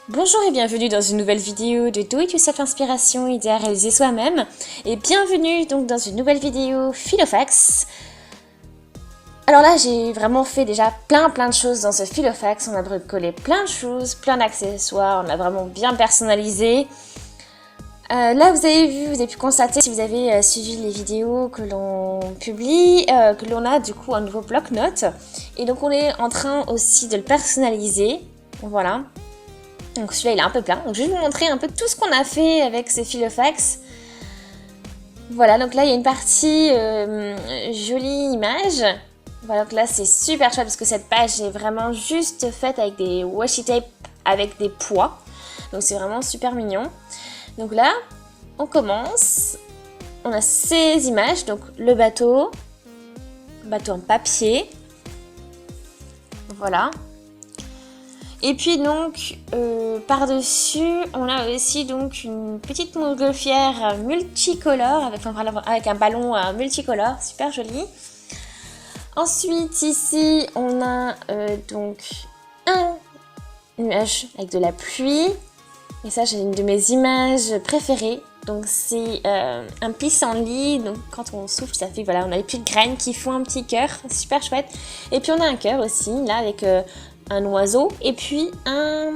Bonjour et bienvenue dans une nouvelle vidéo de Do It Yourself Inspiration, idée à réaliser soi-même. Et bienvenue donc dans une nouvelle vidéo Filofax. Alors là, j'ai vraiment fait déjà plein de choses dans ce Filofax. On a bricolé plein de choses, plein d'accessoires, on a vraiment bien personnalisé. Là, vous avez pu constater, si vous avez suivi les vidéos que l'on publie, que l'on a du coup un nouveau bloc-notes. Et donc, on est en train aussi de le personnaliser. Voilà. Donc celui-là, il est un peu plein. Donc je vais vous montrer un peu tout ce qu'on a fait avec ces Filofax. Voilà, donc là, il y a une partie jolie image. Voilà, donc là, c'est super chouette parce que cette page est vraiment juste faite avec des washi tape avec des poids. Donc c'est vraiment super mignon. Donc là, on commence. On a ces images, donc le bateau en papier. Voilà. Et puis donc, par-dessus, on a aussi donc une petite montgolfière multicolore, avec un ballon multicolore, super joli. Ensuite, ici, on a donc un nuage avec de la pluie. Et ça, j'ai une de mes images préférées. Donc c'est un pissenlit, donc quand on souffle, ça fait, voilà, on a les petites graines qui font un petit cœur, super chouette. Et puis on a un cœur aussi, là, avec un oiseau, et puis un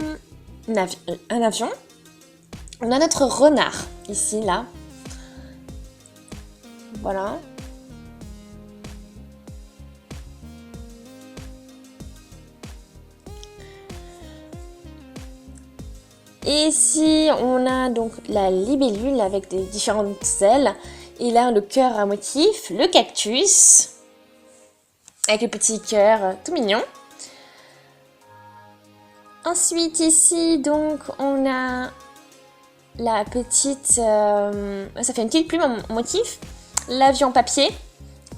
avion. On a notre renard, ici, là. Voilà. Et ici, on a donc la libellule avec des différentes ailes. Et là, le cœur à motif, le cactus, avec le petit cœur tout mignon. Ensuite, ici, donc, on a la petite... ça fait une petite plume en motif. L'avion papier.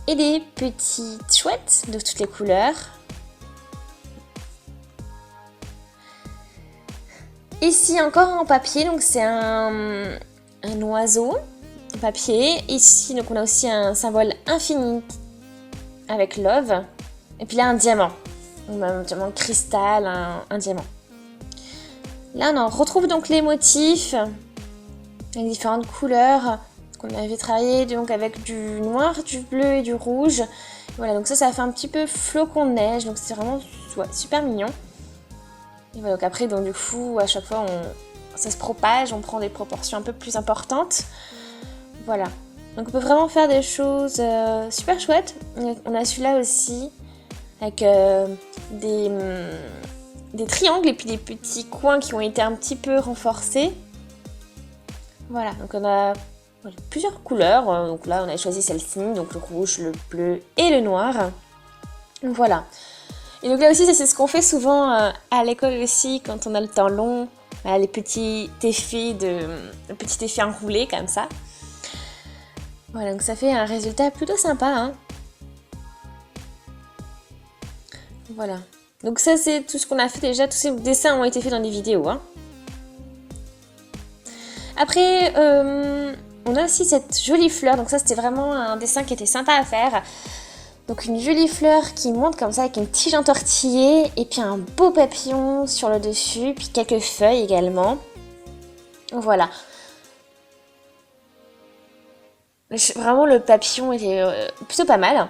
Et des petites chouettes de toutes les couleurs. Ici, encore en papier, donc c'est un oiseau en papier. Ici, donc on a aussi un symbole infini avec love. Et puis là, un diamant. Un diamant cristal, un diamant. Là, on en retrouve donc les motifs, les différentes couleurs qu'on avait travaillé donc avec du noir, du bleu et du rouge. Voilà, donc ça fait un petit peu flocon de neige, donc c'est vraiment super mignon. Et voilà, donc après, donc du coup, à chaque fois, ça se propage, on prend des proportions un peu plus importantes. Voilà, donc on peut vraiment faire des choses super chouettes. On a celui-là aussi, avec des triangles et puis des petits coins qui ont été un petit peu renforcés. Voilà, donc on a plusieurs couleurs. Donc là, on a choisi celle-ci, donc le rouge, le bleu et le noir. Voilà. Et donc là aussi, c'est ce qu'on fait souvent à l'école aussi, quand on a le temps long. Voilà, les petits effets enroulés comme ça. Voilà, donc ça fait un résultat plutôt sympa, hein. Voilà. Donc ça, c'est tout ce qu'on a fait déjà. Tous ces dessins ont été faits dans des vidéos, hein. Après, on a aussi cette jolie fleur. Donc ça, c'était vraiment un dessin qui était sympa à faire. Donc une jolie fleur qui monte comme ça avec une tige entortillée. Et puis un beau papillon sur le dessus. Puis quelques feuilles également. Voilà. Vraiment, le papillon était plutôt pas mal.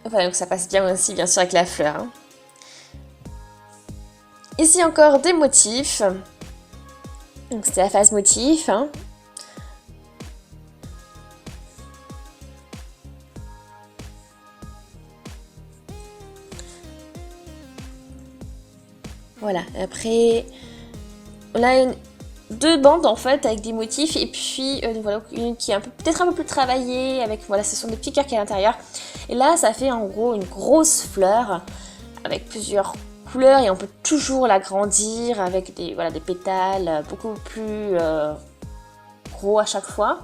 Voilà, donc ça passe bien aussi, bien sûr, avec la fleur, hein. Ici encore des motifs. Donc c'était la phase motif, hein. Voilà, après on a deux bandes en fait avec des motifs et puis voilà, une qui est peut-être un peu plus travaillée avec, voilà, ce sont des petits cœurs qui est à l'intérieur. Et là ça fait en gros une grosse fleur avec plusieurs couleurs et on peut toujours l'agrandir avec des pétales beaucoup plus gros à chaque fois.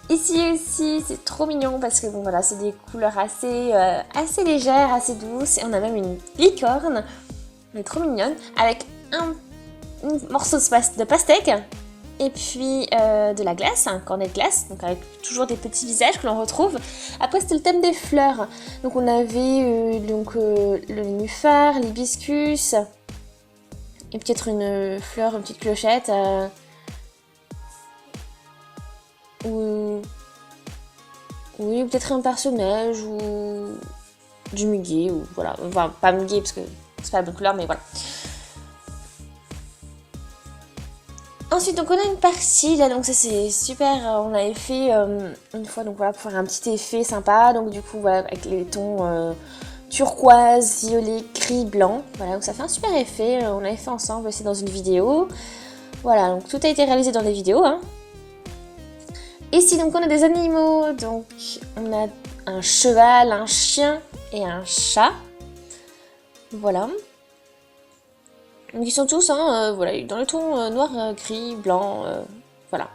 Ici aussi, c'est trop mignon parce que bon voilà, c'est des couleurs assez légères, assez douces. Et on a même une licorne, elle est trop mignonne, avec un morceau de pastèque et puis de la glace, un cornet de glace, donc avec toujours des petits visages que l'on retrouve. Après, c'était le thème des fleurs, donc on avait le nénuphar, l'hibiscus, Et peut-être une fleur, une petite clochette. Ou... Oui, peut-être un personnage ou du muguet. Ou voilà. Enfin, pas muguet parce que c'est pas la bonne couleur, mais voilà. Ensuite, donc on a une partie là, donc ça c'est super, on avait fait une fois, donc voilà, pour faire un petit effet sympa, donc du coup voilà, avec les tons turquoise, violet, gris, blanc, voilà, donc ça fait un super effet, on avait fait ensemble aussi dans une vidéo, voilà, donc tout a été réalisé dans des vidéos, hein. Ici, donc on a des animaux, donc on a un cheval, un chien et un chat, voilà. Donc ils sont tous voilà, dans le ton noir, gris, blanc, voilà.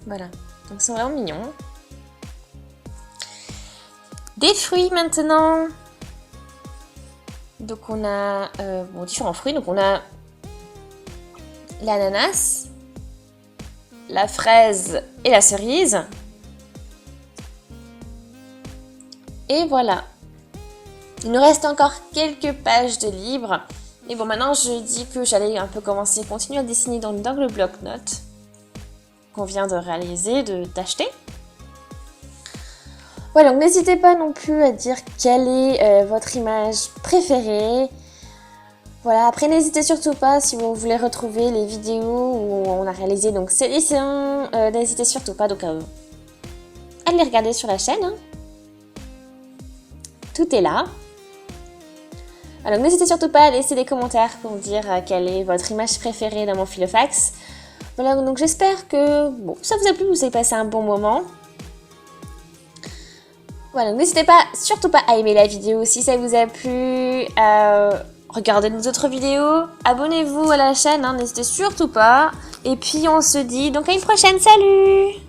Voilà, donc ils sont vraiment mignons. Des fruits maintenant. Donc on a différents fruits. Donc on a l'ananas, la fraise et la cerise. Et voilà. Il nous reste encore quelques pages de livres. Et bon, maintenant je dis que j'allais un peu continuer à dessiner dans le bloc-notes qu'on vient de réaliser, d'acheter. Voilà, donc n'hésitez pas non plus à dire quelle est votre image préférée. Voilà, après n'hésitez surtout pas si vous voulez retrouver les vidéos où on a réalisé donc ces dessins, n'hésitez surtout pas donc à les regarder sur la chaîne, hein. Tout est là. Alors n'hésitez surtout pas à laisser des commentaires pour me dire quelle est votre image préférée dans mon Filofax. Voilà, donc j'espère que ça vous a plu, vous avez passé un bon moment. Voilà, n'hésitez pas, surtout pas à aimer la vidéo si ça vous a plu, regardez nos autres vidéos, abonnez-vous à la chaîne, hein, n'hésitez surtout pas. Et puis on se dit donc à une prochaine, salut!